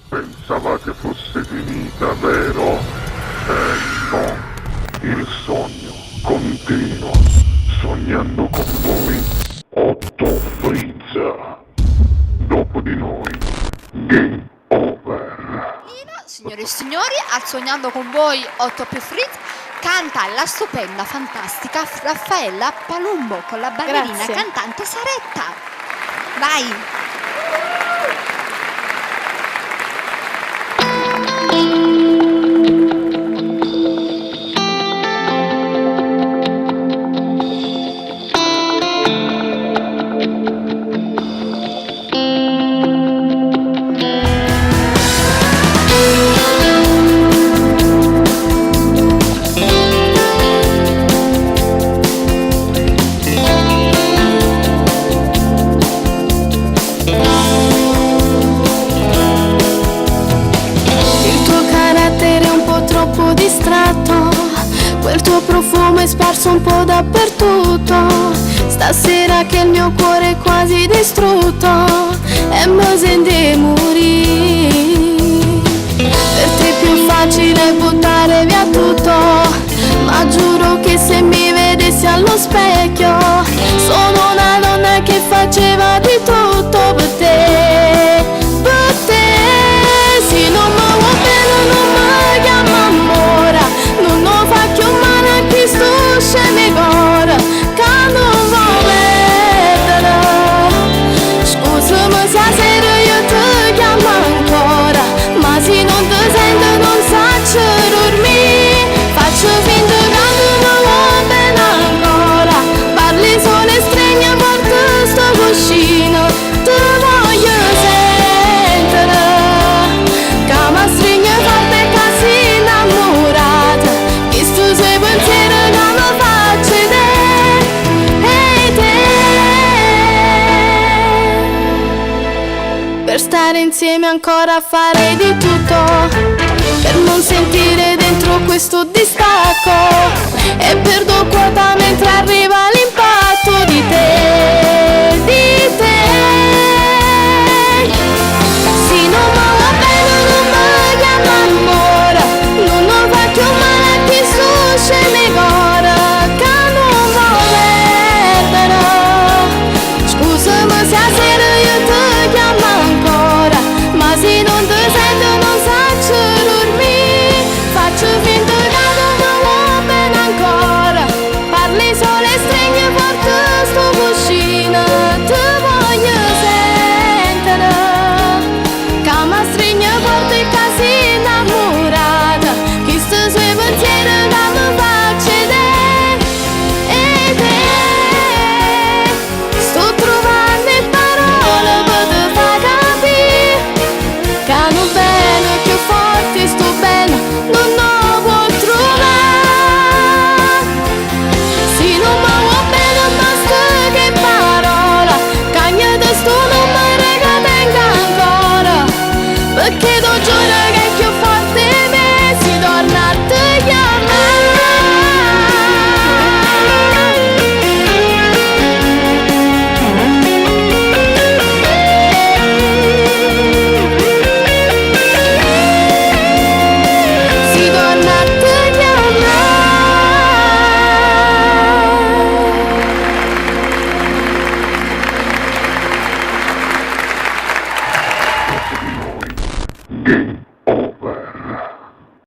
Pensavate fosse finita, vero? No, il sogno continua, sognando con voi, Otto Frizza. Dopo di noi, game over. Signore e signori, al Sognando con voi 8 più Fritz canta la stupenda, fantastica Raffaella Palumbo con la ballerina Grazie. cantante Saretta. Vai! Quel tuo profumo è sparso un po' dappertutto. Stasera che il mio cuore è quasi distrutto e mi sente morire. Per te è più facile buttare via tutto, ma giuro che se mi vedessi allo specchio sono una donna che faceva di tutto per te. Per te, se non mi va bene non mi chiama amore, non lo fa più male a chi sto mi cuore, che non va perdere. Scusami se sera io ti chiamo ancora, ma se non ti sento non saccio dormire. Faccio finta che non mi va bene ancora, parli solo e stringi forte sto cuscino. Ti voglio sentire, che mi stringe forte e che sei innamorata. Questo sei pensiero che mi faccio te e te. Per stare insieme ancora farei di tutto, per non sentire dentro questo distacco e perdo quota mentre arriva l'impatto di te, di te. Se non mi va bene non mi chiama amore, non lo fa più male a chi sto mi cuore, che non va perdere. Scusami se sera io ti chiamo ancora, ma se non ti sento non saccio dormire. Faccio finta che non mi va bene ancora, parli solo e stringi forte sto cuscino. Ti voglio sentire, che mi stringe forte e